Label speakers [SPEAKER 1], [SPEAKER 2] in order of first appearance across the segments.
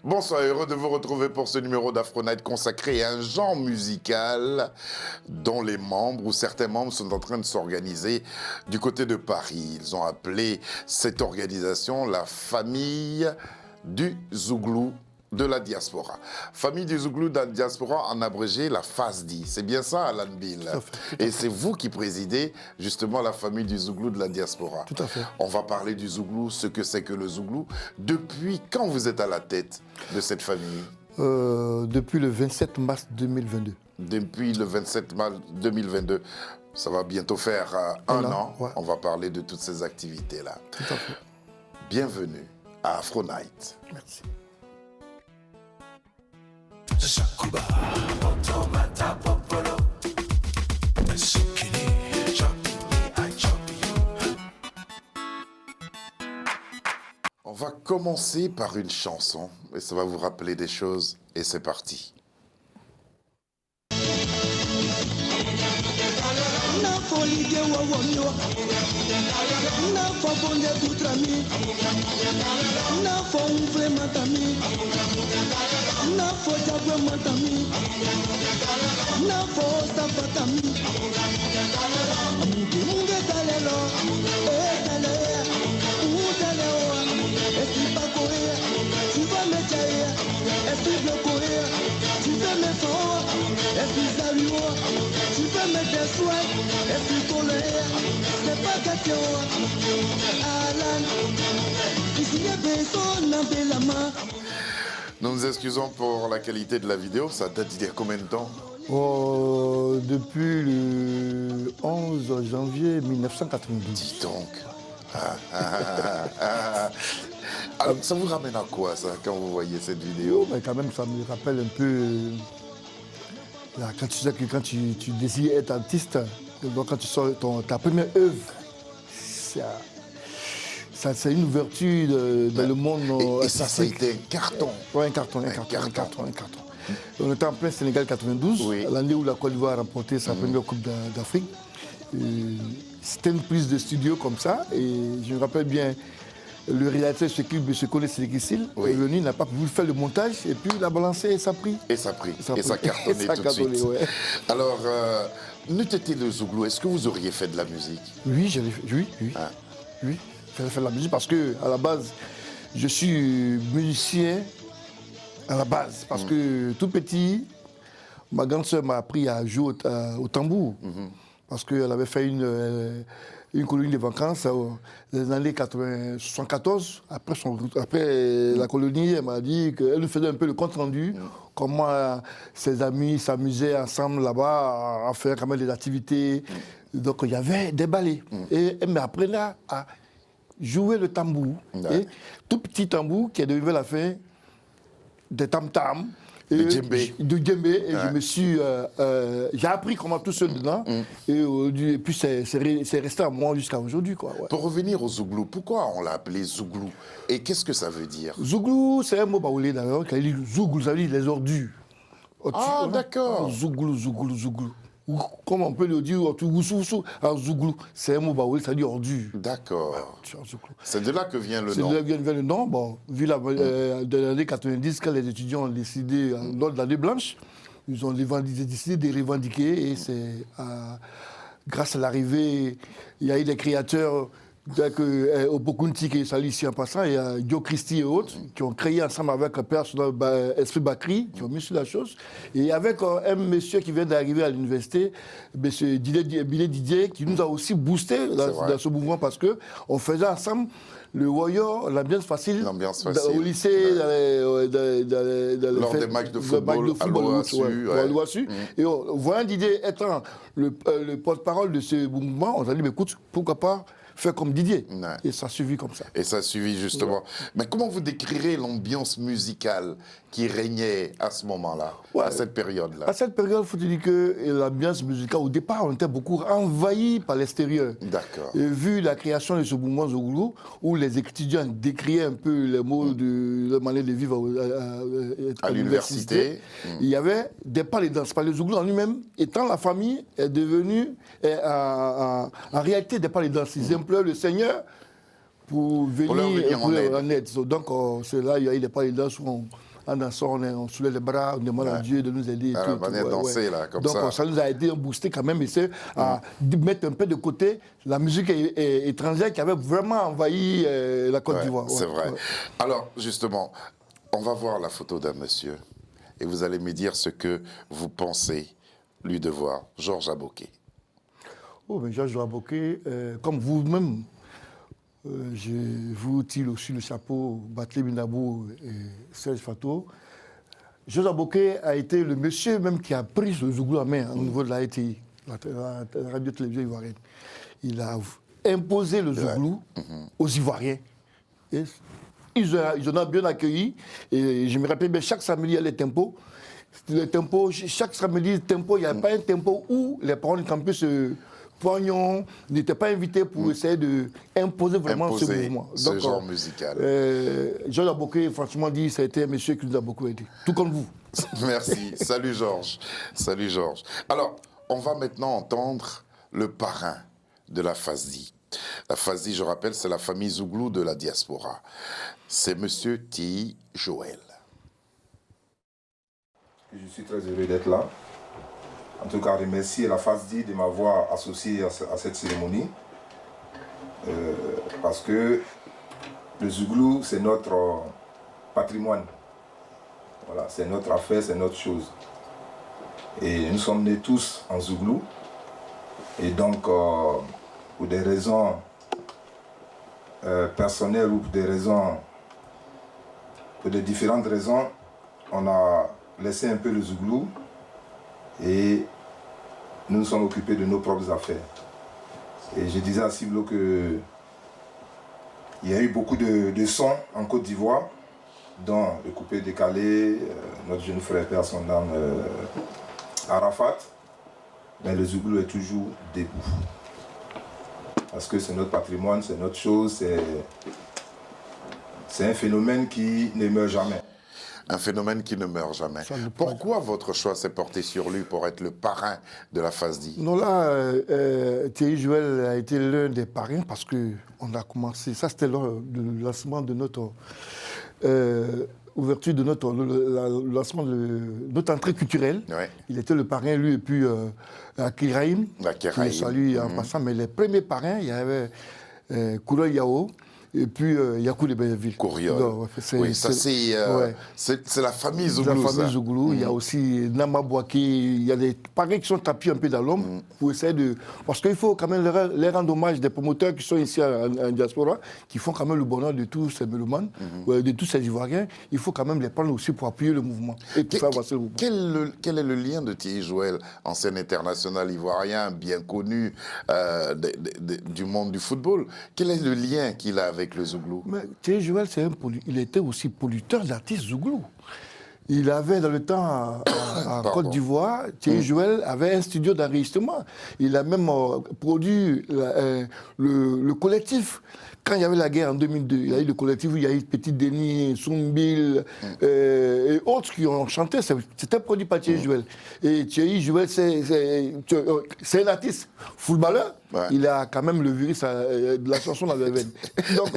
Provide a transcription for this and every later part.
[SPEAKER 1] Bonsoir, heureux de vous retrouver pour ce numéro d'Afro Night consacré à un genre musical dont les membres ou certains membres sont en train de s'organiser du côté de Paris. Ils ont appelé cette organisation la famille du Zouglou de la diaspora. Famille du Zouglou de la diaspora, en abrégé, la FASDI. C'est bien ça, Alan Bill. Et c'est vous qui présidez justement la famille du Zouglou de la diaspora.
[SPEAKER 2] Tout à fait.
[SPEAKER 1] On va parler du Zouglou, ce que c'est que le Zouglou. Depuis quand vous êtes à la tête de cette famille?
[SPEAKER 2] Depuis le 27 mars 2022.
[SPEAKER 1] Depuis le 27 mars 2022. Ça va bientôt faire un an.
[SPEAKER 2] Ouais.
[SPEAKER 1] On va parler de toutes ces activités-là.
[SPEAKER 2] Tout à fait.
[SPEAKER 1] Bienvenue à Afro Night.
[SPEAKER 2] Merci.
[SPEAKER 1] On va commencer par une chanson et ça va vous rappeler des choses et c'est parti. Nous nous excusons pour la qualité de la vidéo, ça date d'il y a combien de temps?
[SPEAKER 2] Depuis le 11 janvier 1992.
[SPEAKER 1] Dis donc. Alors, ça vous ramène à quoi ça quand vous voyez cette vidéo?
[SPEAKER 2] Mais quand même, ça me rappelle un peu là, quand tu sais que quand tu désires être artiste, donc quand tu sors ta première œuvre, c'est une ouverture dans le monde.
[SPEAKER 1] Et ça a été un carton.
[SPEAKER 2] Oui, un carton. On était en plein Sénégal 92,
[SPEAKER 1] oui.
[SPEAKER 2] L'année où la Côte d'Ivoire a remporté sa première Coupe d'Afrique. C'était une prise de studio comme ça, et je me rappelle bien, le réalisateur de ce clip, M. Kone Sélékissil, est venu, il n'a pas pu faire le montage, et puis il a balancé et ça a pris.
[SPEAKER 1] Et ça a pris. Et ça a cartonné tout de suite.
[SPEAKER 2] Ouais.
[SPEAKER 1] Alors, n'eût été le Zouglou, est-ce que vous auriez fait de la musique?
[SPEAKER 2] Oui, oui. J'allais faire de la musique parce que, à la base, je suis musicien à la base. Parce que tout petit, ma grande sœur m'a appris à jouer au tambour. Parce qu'elle avait fait une colonie de vacances dans les années 74. Après la colonie, elle m'a dit qu'elle nous faisait un peu le compte rendu. Comment ses amis s'amusaient ensemble là-bas à faire quand même des activités. Donc il y avait des ballets. Et elle m'apprenait à jouer le tambour. Et tout petit tambour qui est devenu à la fin des tam-tams.
[SPEAKER 1] De djembé.
[SPEAKER 2] Et je me suis... j'ai appris comment tout seul dedans. Et puis c'est resté à moi jusqu'à aujourd'hui. Ouais.
[SPEAKER 1] Pour revenir au Zouglou, pourquoi on l'a appelé Zouglou? Et qu'est-ce que ça veut dire?
[SPEAKER 2] Zouglou, c'est un mot baoulé d'ailleurs, qui dit Zouglou, ça veut dire les ordures.
[SPEAKER 1] Ah, d'accord.
[SPEAKER 2] Zouglou. Ou comme on peut le dire, Zouglou, c'est un mot baoulé, ça veut dire ordure.
[SPEAKER 1] D'accord.
[SPEAKER 2] Ouais,
[SPEAKER 1] c'est de là que vient le nom.
[SPEAKER 2] C'est de là que vient le nom. Bon, vu de l'année 90, quand les étudiants ont décidé, lors de l'année blanche, ils ont décidé de revendiquer et c'est grâce à l'arrivée, il y a eu des créateurs au Bokunti qui est salué ici en passant, il y a Dio Christie et autres qui ont créé ensemble avec un père Esprit Bakri, qui ont mis sur la chose. Et avec un monsieur qui vient d'arriver à l'université, monsieur Billet Didier, qui nous a aussi boosté dans ce mouvement parce qu'on faisait ensemble le warrior, l'ambiance facile au lycée,
[SPEAKER 1] lors des matchs de football à l'OASU.
[SPEAKER 2] Et voyant Didier étant le porte-parole de ce mouvement, on s'est dit, mais écoute, pourquoi pas faire comme Didier. Et ça a suivi comme ça.
[SPEAKER 1] Et ça a suivi justement. Ouais. Mais comment vous décrirez l'ambiance musicale qui régnait à ce moment-là, à cette période-là?
[SPEAKER 2] À cette période, il faut dire que l'ambiance musicale, au départ, on était beaucoup envahi par l'extérieur.
[SPEAKER 1] D'accord.
[SPEAKER 2] Et vu la création de ce mouvement Zouglou, où les étudiants décriaient un peu les mots de la manière de vivre à l'université, il y avait des pas les danses. Par le Zouglou en lui-même, étant la famille, est devenu en réalité des pas les danses. Ils implorent le Seigneur pour venir
[SPEAKER 1] en aide.
[SPEAKER 2] Donc, c'est là, il y a eu des pas les danses où en dansant, on soulève les bras, on demande à Dieu de nous aider. Et
[SPEAKER 1] la manière de danser, là, comme ça.
[SPEAKER 2] Donc, ça nous a aidé à booster quand même, essayer à mettre un peu de côté la musique étrangère qui avait vraiment envahi la Côte d'Ivoire.
[SPEAKER 1] C'est vrai. Alors, justement, on va voir la photo d'un monsieur et vous allez me dire ce que vous pensez lui devoir. Georges Aboké.
[SPEAKER 2] Oh, mais Georges Aboké, comme vous-même, je vous tire aussi le chapeau, Barthélémy Ndabou et Serge Fato. Georges Aboké a été le monsieur même qui a pris le Zouglou en main au niveau de la RTI, la radio-télévision ivoirienne. Il a imposé le Zouglou aux Ivoiriens. Et ils ont bien accueilli. Et je me rappelle bien, chaque samedi, il y a les tempos. Le tempo, chaque samedi, tempo, il n'y a pas un tempo où les parents du campus Poignon n'étaient pas invités pour essayer d'imposer vraiment ce mouvement.
[SPEAKER 1] Ce genre musical.
[SPEAKER 2] Georges Aboké, franchement dit, ça a été un monsieur qui nous a beaucoup aidé. Tout comme vous.
[SPEAKER 1] Merci. Salut Georges. Salut Georges. Alors, on va maintenant entendre le parrain de la FASDI. La FASDI, je rappelle, c'est la famille Zouglou de la diaspora. C'est monsieur Ti Joël.
[SPEAKER 3] Je suis très heureux d'être là. En tout cas, remercier la FASDI de m'avoir associé à cette cérémonie. Parce que le Zouglou, c'est notre patrimoine. Voilà, c'est notre affaire, c'est notre chose. Et nous sommes nés tous en Zouglou. Et donc, pour des raisons personnelles ou pour des différentes raisons, on a laissé un peu le Zouglou et nous nous sommes occupés de nos propres affaires. Et je disais à Ciblo qu'il y a eu beaucoup de sons en Côte d'Ivoire, dont le coupé décalé, notre jeune frère père son âme Arafat, mais le Zouglou est toujours debout. Parce que c'est notre patrimoine, c'est notre chose, c'est un phénomène qui ne meurt jamais.
[SPEAKER 1] Un phénomène qui ne meurt jamais. Pourquoi votre choix s'est porté sur lui pour être le parrain de la FASDI?
[SPEAKER 2] Non, là, Thierry Joël a été l'un des parrains parce qu'on a commencé, ça c'était lors du lancement de notre ouverture, de notre lancement de notre entrée culturelle. Ouais. Il était le parrain, lui, et puis Akiraïm, qui le salue en passant. Mais les premiers parrains, il y avait Koulol Yao, et puis Yakou de Belleville.
[SPEAKER 1] Oui, ça c'est la famille Zouglou.
[SPEAKER 2] La famille Zouglou. Il y a aussi Nama Bouaki. Il y a des parrains qui sont tapis un peu dans l'ombre pour essayer de... Parce qu'il faut quand même leur rendre hommage des promoteurs qui sont ici en diaspora, qui font quand même le bonheur de tous ces mélomanes, de tous ces Ivoiriens. Il faut quand même les prendre aussi pour appuyer le mouvement et pour faire avancer le mouvement.
[SPEAKER 1] Quel est le lien de Thierry Joël, ancien international ivoirien, bien connu du monde du football? Quel est le lien qu'il a avec le Zouglou?
[SPEAKER 2] Mais Thierry Joël, il était aussi producteur d'artistes Zouglou. Il avait dans le temps en Côte d'Ivoire, Thierry Joël avait un studio d'enregistrement. Il a même produit le collectif. Quand il y avait la guerre en 2002, il y a eu le collectif où il y a eu Petit Denis, Soumbil et autres qui ont chanté. C'était produit par Thierry Joël. Et Thierry Joël, c'est un artiste footballeur. Ouais. Il a quand même le virus de la chanson dans les veines. Donc,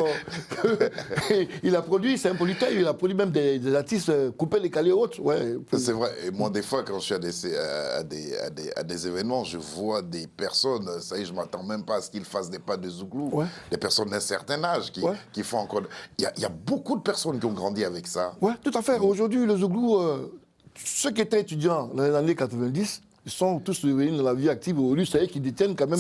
[SPEAKER 2] il a produit, c'est un producteur, il a produit même des artistes coupés, décalés et autres. Ouais.
[SPEAKER 1] C'est vrai. Et moi, des fois, quand je suis à des événements, je vois des personnes, ça y est, je ne m'attends même pas à ce qu'ils fassent des pas de Zouglou. Ouais. Des personnes d'un certain âge qui font encore... Il y a beaucoup de personnes qui ont grandi avec ça.
[SPEAKER 2] Oui, tout à fait. Aujourd'hui, le Zouglou, ceux qui étaient étudiants dans les années 90, ils sont tous revenus dans la vie active. Aujourd'hui, ça y est, qu'ils détiennent quand même,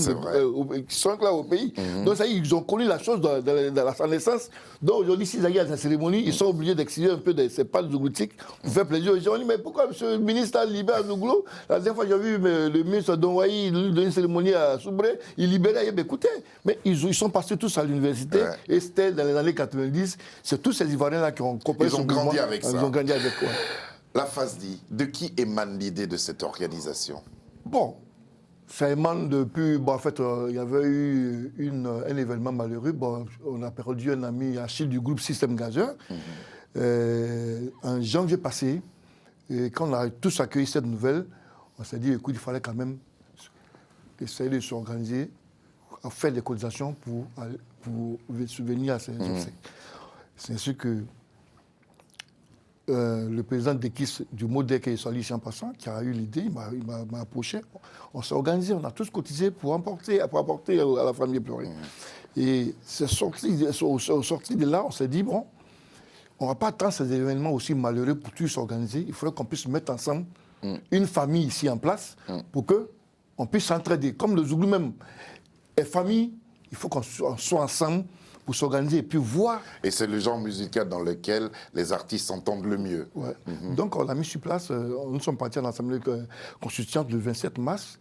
[SPEAKER 2] qui sont là au pays. Donc, ça y est, ils ont connu la chose dans la naissance. Donc, aujourd'hui, s'ils arrivent à la cérémonie, ils sont obligés d'exciter un peu de ces pas zougloutiques pour faire plaisir aux gens. On dit, mais pourquoi M. le ministre a libéré Zouglou? La dernière fois, j'ai vu le ministre Donwaï donner une cérémonie à Soubré, il libérait. Écoutez, mais ils sont passés tous à l'université. Ouais. Et c'était dans les années 90. C'est tous ces Ivoiriens-là qui ont compris.
[SPEAKER 1] Ils ont grandi avec ça.
[SPEAKER 2] Ils ont grandi avec quoi.
[SPEAKER 1] La FASDI, de qui émane l'idée de cette organisation?
[SPEAKER 2] Bon, ça émane depuis... Bon, en fait, il y avait eu un événement malheureux. Bon, on a perdu un ami, Achille, du groupe Système Gazeur. En janvier passé, et quand on a tous accueilli cette nouvelle, on s'est dit, écoute, il fallait quand même essayer de s'organiser, faire des cotisations pour subvenir à ces obsèques. C'est ainsi que le président d'Ekis du MODEC qui est Sali Champassan, qui a eu l'idée, il m'a approché. On s'est organisé, on a tous cotisé pour apporter à la famille pleurée. Et au sorti de là, on s'est dit, bon, on ne va pas attendre ces événements aussi malheureux pour tous s'organiser. Il faudrait qu'on puisse mettre ensemble une famille ici en place pour qu'on puisse s'entraider. Comme le Zouglou même est famille, il faut qu'on soit ensemble pour s'organiser et puis voir.
[SPEAKER 1] Et c'est le genre musical dans lequel les artistes s'entendent le mieux.
[SPEAKER 2] Ouais. Donc on l'a mis sur place, nous sommes partis à l'Assemblée constituante le 27 mars,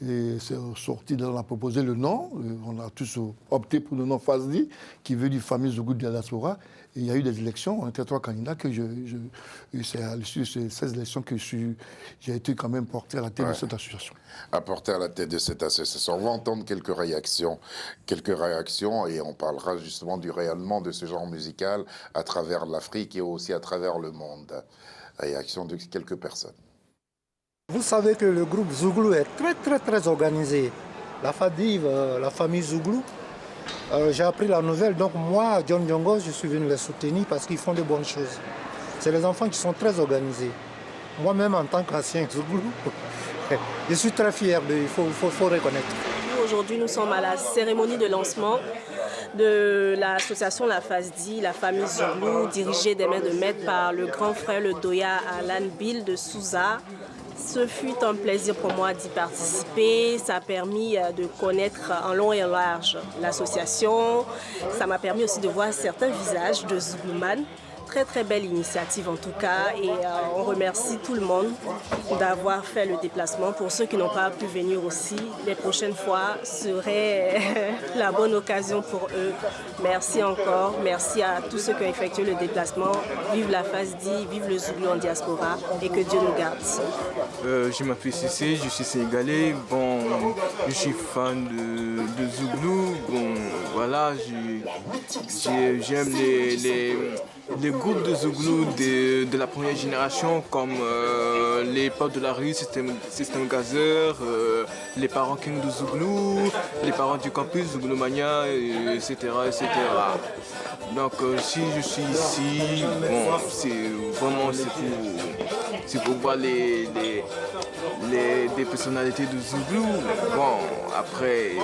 [SPEAKER 2] et c'est sorti, on a proposé le nom, on a tous opté pour le nom Fazdi, qui veut dire famille Zougou de la diaspora. Et il y a eu des élections, on était 3 candidats, c'est à l'issue de ces élections que j'ai été quand même porté à la tête de cette association.
[SPEAKER 1] Apporté à la tête de cette association. On va entendre quelques réactions, et on parlera justement du rayonnement de ce genre musical à travers l'Afrique et aussi à travers le monde. Réaction de quelques personnes.
[SPEAKER 4] Vous savez que le groupe Zouglou est très organisé. La FADIV, la famille Zouglou, j'ai appris la nouvelle, donc moi, John Diongo, je suis venu les soutenir parce qu'ils font de bonnes choses. C'est les enfants qui sont très organisés. Moi-même, en tant qu'ancien Zouglou, je suis très fier d'eux, il faut reconnaître.
[SPEAKER 5] Aujourd'hui, nous sommes à la cérémonie de lancement de l'association La Fazdi, la famille Zouglou, dirigée des mains de maître par le grand frère, le Doya Alan Bill de Souza. Ce fut un plaisir pour moi d'y participer. Ça a permis de connaître en long et en large l'association. Ça m'a permis aussi de voir certains visages de Zouglouman. Très belle initiative en tout cas, et on remercie tout le monde d'avoir fait le déplacement. Pour ceux qui n'ont pas pu venir aussi, les prochaines fois seraient la bonne occasion pour eux. Merci encore, merci à tous ceux qui ont effectué le déplacement. Vive la Fazdi, vive le Zouglou en diaspora, et que Dieu nous garde.
[SPEAKER 6] Je m'appelle Cissé, je suis sénégalais. Bon, je suis fan de Zouglou. Bon, voilà, j'aime les groupes de Zouglou de la première génération, comme les potes de la rue, Système Gazeur, les parents King de Zouglou, les parents du campus, Zouglou Mania, etc. Donc si je suis ici, bon, c'est pour voir des personnalités de Zouglou. Bon, après,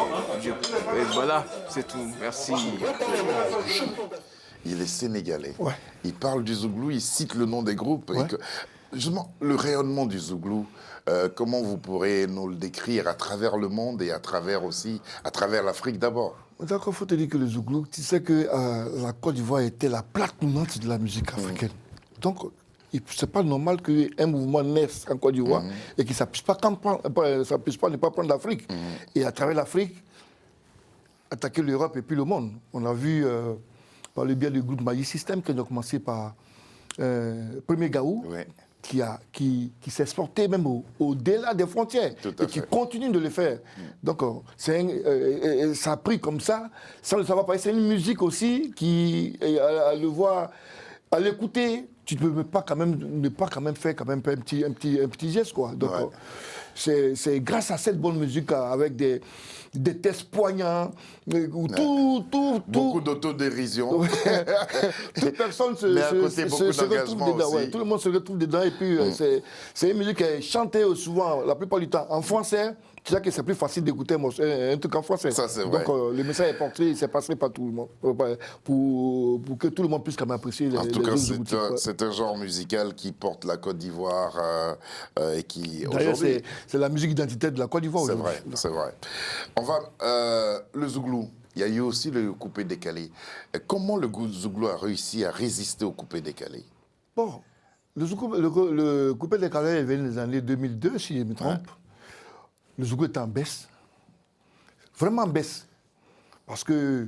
[SPEAKER 6] voilà, c'est tout. Merci.
[SPEAKER 1] Il est sénégalais.
[SPEAKER 2] Ouais.
[SPEAKER 1] Il parle du Zouglou, il cite le nom des groupes.
[SPEAKER 2] Ouais.
[SPEAKER 1] Et justement, le rayonnement du Zouglou, comment vous pourrez nous le décrire à travers le monde et à travers l'Afrique d'abord?
[SPEAKER 2] D'accord, il faut te dire que le Zouglou, tu sais que la Côte d'Ivoire était la plaque tournante de la musique africaine. Donc, c'est pas normal qu'un mouvement naisse en Côte d'Ivoire et que ça ne puisse pas ne pas prendre l'Afrique. Et à travers l'Afrique, attaquer l'Europe et puis le monde. On a vu par le biais du groupe Magic System qui a commencé par Premier Gaou, qui s'est exporté même au-delà des frontières et qui continue de le faire. Donc, ça a pris comme ça, sans le savoir pas. C'est une musique aussi qui, à le voir, à l'écouter, tu ne peux pas ne pas faire un petit geste, quoi. Donc, c'est grâce à cette bonne musique avec des textes poignants,
[SPEAKER 1] beaucoup d'autodérision.
[SPEAKER 2] Toute personne se retrouve dedans. Ouais. Tout le monde se retrouve dedans. Et puis, c'est une musique qui est chantée souvent, la plupart du temps, en français. Tu sais que c'est plus facile d'écouter un truc en français.
[SPEAKER 1] Ça, c'est vrai.
[SPEAKER 2] Donc, le message est porté, c'est passé par tout le monde. Pour que tout le monde puisse quand même apprécier
[SPEAKER 1] en tout cas, c'est un genre musical qui porte la Côte d'Ivoire et qui...
[SPEAKER 2] D'ailleurs, c'est la musique identitaire de la Côte d'Ivoire aujourd'hui.
[SPEAKER 1] C'est vrai. On va... le Zouglou, il y a eu aussi le coupé décalé. Comment le Zouglou a réussi à résister au coupé décalé?
[SPEAKER 2] Bon, le coupé décalé est venu des années 2002, si je me trompe. Ouais. Le Zouglou est en baisse. Vraiment en baisse. Parce que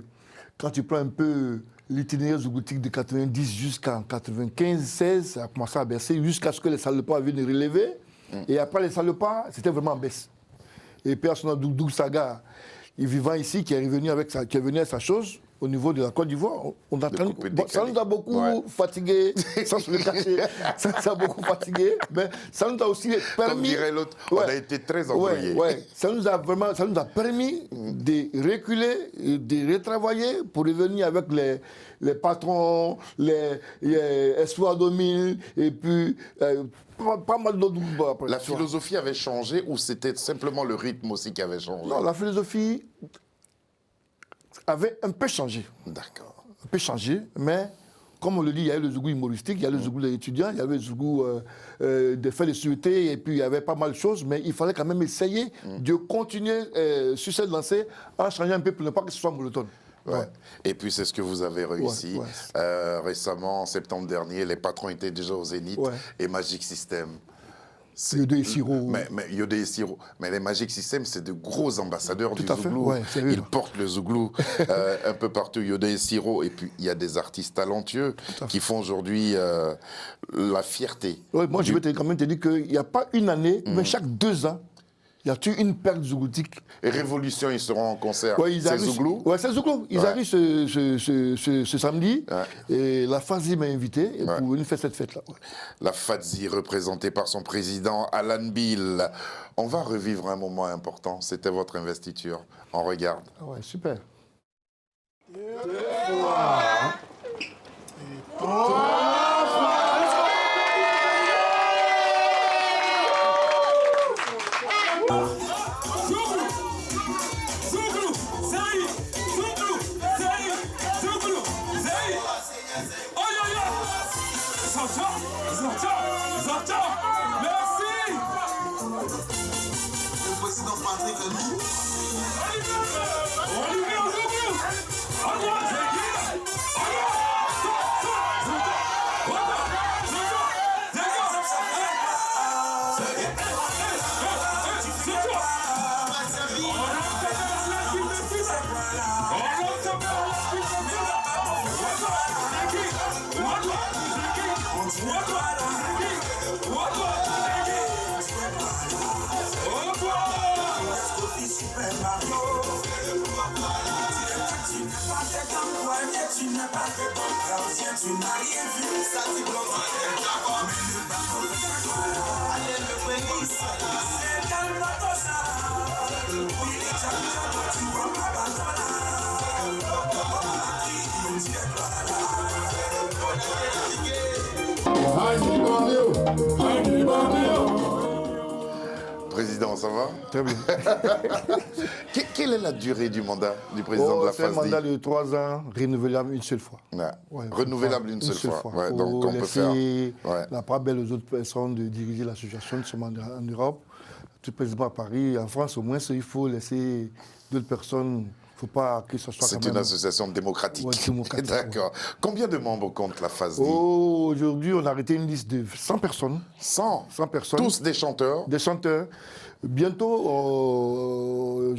[SPEAKER 2] quand tu prends un peu l'itinéraire zougloutique de 90 jusqu'en 95-16, ça a commencé à baisser jusqu'à ce que les salopards viennent relever. Et après les salopards, c'était vraiment en baisse. Et puis à son Doudou Saga, il vivant ici, qui est venu avec sa chose, au niveau de la Côte d'Ivoire. On a ça nous a beaucoup fatigué, sans se le cacher. Ça nous a beaucoup fatigué, mais ça nous a aussi permis...
[SPEAKER 1] Comme dirait l'autre, on a été très embrouillés.
[SPEAKER 2] Ça nous a permis de reculer, de retravailler pour revenir avec les patrons, les Espoir 2000, et puis pas mal d'autres groupes après.
[SPEAKER 1] La philosophie avait changé ou c'était simplement le rythme aussi qui avait changé?
[SPEAKER 2] Non, la philosophie avait un peu changé.
[SPEAKER 1] D'accord.
[SPEAKER 2] Un peu changé, mais comme on le dit, il y a eu le zougou humoristique, il y a le zougou des étudiants, il y avait le zougou des faits de sûreté, et puis il y avait pas mal de choses, mais il fallait quand même essayer de continuer sur cette lancée en changeant un peu pour ne pas que ce soit monotone.
[SPEAKER 1] Ouais. Et puis c'est ce que vous avez réussi. Récemment, en septembre dernier, les patrons étaient déjà au Zénith et Magic System.
[SPEAKER 2] Yodé et Siro.
[SPEAKER 1] Mais Yodé et Siro. Mais les Magic System, c'est de gros ambassadeurs du Zouglou.
[SPEAKER 2] Ouais,
[SPEAKER 1] ils portent le Zouglou un peu partout, Yodé et Siro. Et puis il y a des artistes talentueux qui font aujourd'hui la fierté.
[SPEAKER 2] Ouais, moi, je vais quand même te dire qu'il n'y a pas une année, mais chaque 2 ans, il y a une paire zougloutique.
[SPEAKER 1] Et Révolution, ils seront en concert.
[SPEAKER 2] C'est
[SPEAKER 1] Zouglou?
[SPEAKER 2] Oui, c'est Zouglou. Ils arrivent ce samedi. Et la FASI m'a invité pour venir faire cette fête-là.
[SPEAKER 1] La FASI, représentée par son président Alan Bill. On va revivre un moment important. C'était votre investiture. On regarde.
[SPEAKER 2] Ah ouais, super.
[SPEAKER 1] Président, ça va?
[SPEAKER 2] Très bien.
[SPEAKER 1] Quelle est la durée du mandat du président de la FASI?
[SPEAKER 2] C'est un mandat de 3 ans, renouvelable une seule fois.
[SPEAKER 1] Renouvelable une seule fois. Donc on peut faire
[SPEAKER 2] la part belle aux autres personnes de diriger l'association de ce mandat en Europe. Tout président à Paris, en France au moins, il faut laisser d'autres personnes. Il ne faut pas que ce soit.
[SPEAKER 1] C'est une association démocratique.
[SPEAKER 2] Démocratique.
[SPEAKER 1] D'accord. Combien de membres compte la FASI?
[SPEAKER 2] Aujourd'hui, on a arrêté une liste de 100 personnes.
[SPEAKER 1] 100
[SPEAKER 2] personnes.
[SPEAKER 1] Tous des chanteurs?
[SPEAKER 2] Des chanteurs. Bientôt, on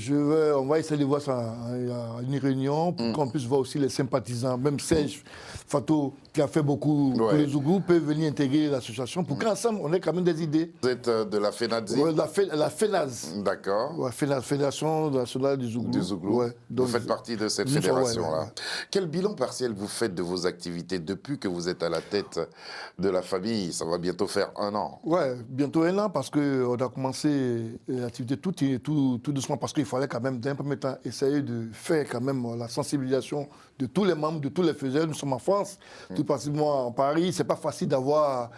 [SPEAKER 2] va essayer de voir ça à une réunion pour qu'on puisse voir aussi les sympathisants. Même Serge Fato, qui a fait beaucoup pour les Zouglou, peut venir intégrer l'association pour qu'ensemble, on ait quand même des idées.
[SPEAKER 1] Vous êtes de la FENAZI?
[SPEAKER 2] La FENAZ.
[SPEAKER 1] D'accord.
[SPEAKER 2] Fédération nationale du Zouglou.
[SPEAKER 1] Du Zouglou. Vous faites partie de cette fédération-là. Quel bilan partiel vous faites de vos activités depuis que vous êtes à la tête de la famille? Ça va bientôt faire 1 an.
[SPEAKER 2] Ouais, bientôt 1 an parce qu'on a commencé l'activité tout doucement parce qu'il fallait quand même d'un premier temps essayer de faire quand même la sensibilisation de tous les membres, de tous les faiseurs. Nous sommes en France, tout particulièrement en Paris. C'est pas facile d'avoir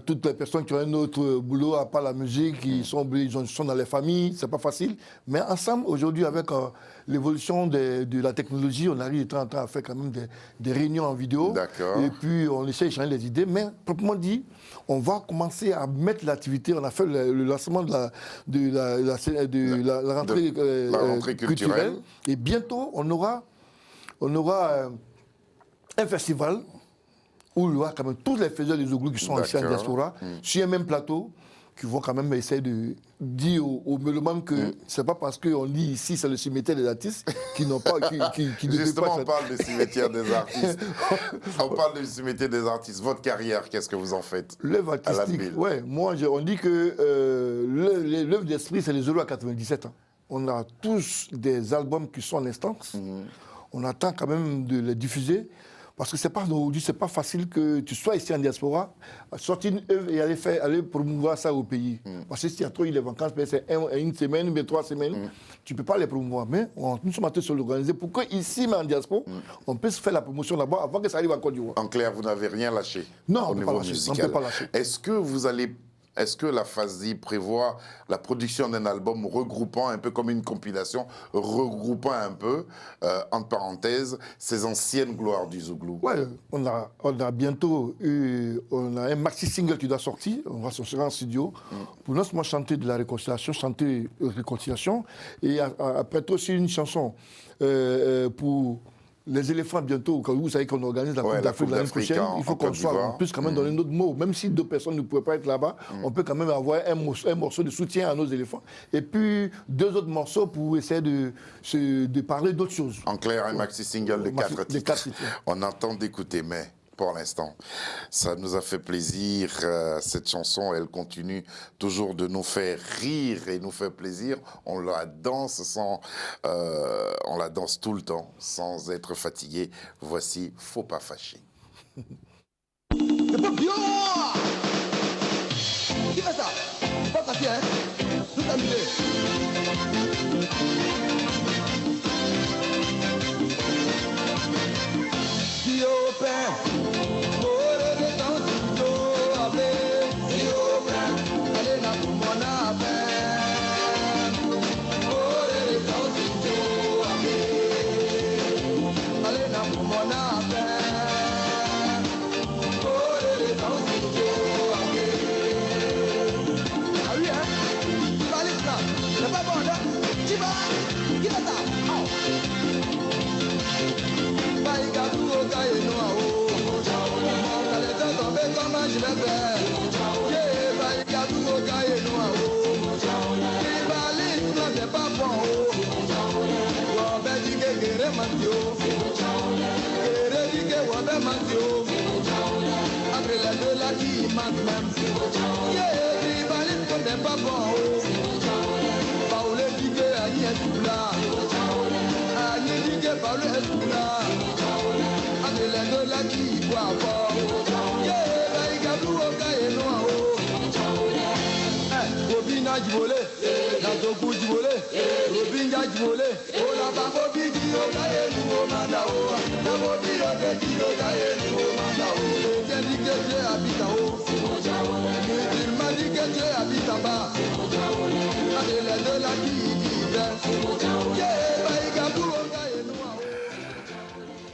[SPEAKER 2] toutes les personnes qui ont un autre boulot à part la musique, qui sont dans les familles. C'est pas facile. Mais ensemble, aujourd'hui, avec l'évolution de la technologie, on arrive de temps en temps à faire quand même des réunions en vidéo.
[SPEAKER 1] D'accord.
[SPEAKER 2] Et puis, on essaie d'échanger les idées. Mais, proprement dit, on va commencer à mettre l'activité. On a fait le lancement de la rentrée culturelle. Et bientôt, on aura un festival où il y aura quand même tous les faiseurs des Zouglou qui sont ici en diaspora, sur un même plateau, qui vont quand même essayer de dire aux mélomanes que c'est pas parce qu'on dit ici c'est le cimetière des artistes qui n'ont pas...
[SPEAKER 1] Justement, on parle du cimetière des artistes. On parle du cimetière des artistes. Votre carrière, qu'est-ce que vous en faites?
[SPEAKER 2] L'œuvre artistique, ouais. Moi, on dit que l'œuvre d'esprit, c'est les Zoulou à 97 ans. On a tous des albums qui sont en instance. on attend quand même de les diffuser. Parce que aujourd'hui, c'est pas facile que tu sois ici en diaspora, sortir une œuvre et aller promouvoir ça au pays. Parce que si tu as trop eu les vacances, c'est une semaine, ou 3 semaines, tu ne peux pas les promouvoir. Mais nous sommes en train de se l'organiser pour qu'ici, mais en diaspora, on puisse faire la promotion là-bas avant que ça arrive en Côte d'Ivoire.
[SPEAKER 1] En clair, vous n'avez rien lâché.
[SPEAKER 2] Non,
[SPEAKER 1] au niveau musical.
[SPEAKER 2] On ne peut pas lâcher.
[SPEAKER 1] Est-ce que la FASDI prévoit la production d'un album regroupant un peu comme une compilation, regroupant un peu, entre parenthèses, ces anciennes gloires du Zouglou?
[SPEAKER 2] Oui, on a bientôt on a un maxi single qui doit sortir, on va sortir en studio, pour non seulement chanter de la réconciliation, chanter réconciliation, et après aussi une chanson pour les éléphants bientôt, quand vous savez qu'on organise la Coupe d'Afrique l'année prochaine, il faut qu'on puisse quand même donner notre mot. Même si 2 personnes ne pouvaient pas être là-bas, on peut quand même avoir un morceau de soutien à nos éléphants. Et puis 2 autres morceaux pour essayer de parler d'autres choses.
[SPEAKER 1] En clair, un maxi-single de 4 titres.
[SPEAKER 2] 4 titres.
[SPEAKER 1] On entend d'écouter, mais pour l'instant, ça nous a fait plaisir. Cette chanson, elle continue toujours de nous faire rire et nous faire plaisir. On la danse on la danse tout le temps, sans être fatigué. Voici Faut pas fâcher.
[SPEAKER 7] C'est pas bien! Qui fait ça? Pas fâché, hein? Tout amusé.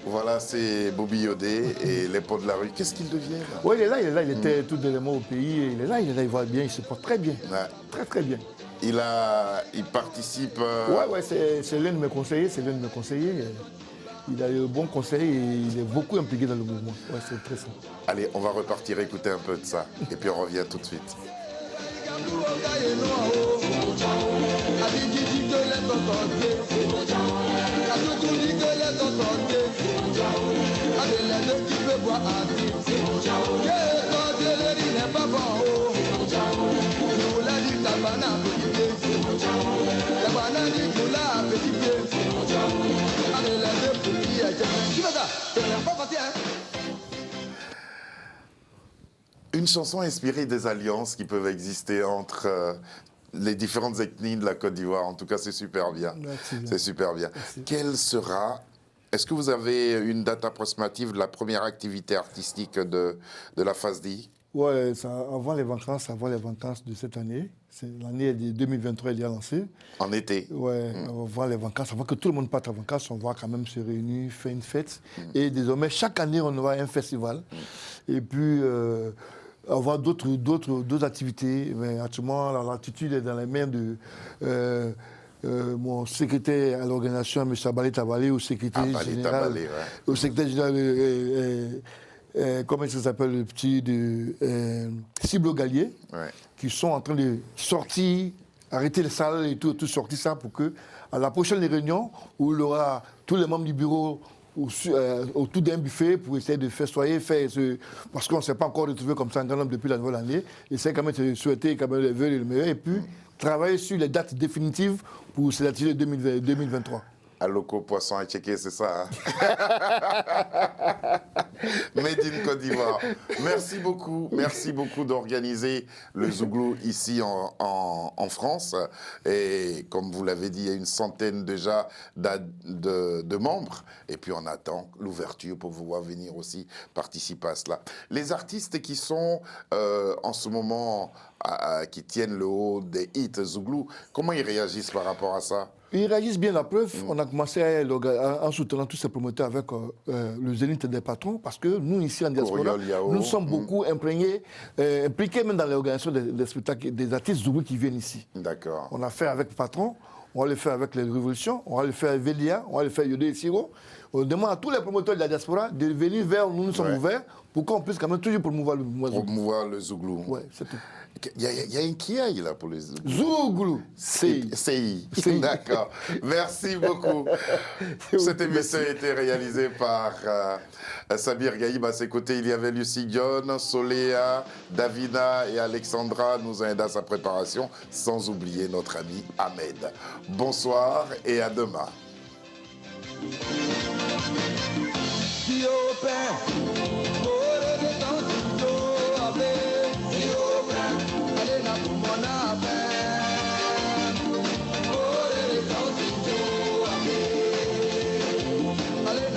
[SPEAKER 1] Voilà, c'est Bobby Yodé et les pots de la rue. Qu'est-ce qu'il devient là?
[SPEAKER 2] Oui, il est là, il était tout dernièrement au pays. Il est là, il voit bien, il se porte très bien.
[SPEAKER 1] Ouais.
[SPEAKER 2] Très, très bien.
[SPEAKER 1] Il participe...
[SPEAKER 2] Ouais, c'est l'un de mes conseillers, Il a le bon conseil et il est beaucoup impliqué dans le mouvement. Ouais, c'est très simple.
[SPEAKER 1] Allez, on va repartir écouter un peu de ça. Et puis on revient tout de suite. Une chanson inspirée des alliances qui peuvent exister entre les différentes ethnies de la Côte d'Ivoire. En tout cas, c'est super bien. C'est super bien. Quelle sera... Est-ce que vous avez une date approximative de la première activité artistique de la FASDI?
[SPEAKER 2] Oui, avant les vacances de cette année. L'année de 2023, elle est lancée.
[SPEAKER 1] En été?
[SPEAKER 2] Oui, avant les vacances, avant que tout le monde parte en vacances, on va quand même se réunir, faire une fête. Et désormais, chaque année, on aura un festival. Et puis... avoir d'autres activités. Mais actuellement, l'attitude est dans les mains de mon secrétaire à l'organisation, M. Abalé Tabalé, au secrétaire général. Au secrétaire général, comment ça s'appelle, le petit de Ciblo Gallier, qui sont en train de sortir, arrêter les salles et tout sortir ça pour que, à la prochaine réunion, où il y aura tous les membres du bureau autour d'un buffet pour essayer de festoyer, parce qu'on ne s'est pas encore retrouvé comme ça en grand nombre depuis la nouvelle année. Essayer quand même de souhaiter quand même le vœu et le meilleur, et puis travailler sur les dates définitives pour cette activité 2023.
[SPEAKER 1] Aloko poisson à checker, c'est ça. Made in Côte d'Ivoire. Merci beaucoup d'organiser le Zouglou ici en France. Et comme vous l'avez dit, il y a une centaine déjà de membres. Et puis on attend l'ouverture pour pouvoir venir aussi participer à cela. Les artistes qui sont en ce moment, qui tiennent le haut des hits Zouglou, comment ils réagissent par rapport à ça?
[SPEAKER 2] Ils réagissent bien, la preuve. On a commencé en soutenant tous ces promoteurs avec le Zénith des patrons, parce que nous, ici en diaspora, nous sommes beaucoup impliqués même dans l'organisation des spectacles, des artistes Zouglou qui viennent ici.
[SPEAKER 1] D'accord.
[SPEAKER 2] On a fait avec Patron, on va le faire avec les Révolutions, on va le faire avec Velia, on va le faire avec Yodé et Siro. On demande à tous les promoteurs de la diaspora de venir vers nous, nous sommes ouverts, pour qu'on puisse quand même toujours promouvoir le Zouglou.
[SPEAKER 1] Promouvoir le Zouglou.
[SPEAKER 2] Oui, c'est tout.
[SPEAKER 1] Il y a un kiaï là pour les Zouglou.
[SPEAKER 2] Zouglou.
[SPEAKER 1] CI. D'accord. Merci beaucoup. Cette émission a été réalisée par Sabir Gaïb. À ses côtés, il y avait Lucie John, Soléa, Davina et Alexandra nous ont aidé à sa préparation, sans oublier notre ami Ahmed. Bonsoir et à demain.
[SPEAKER 7] Allez,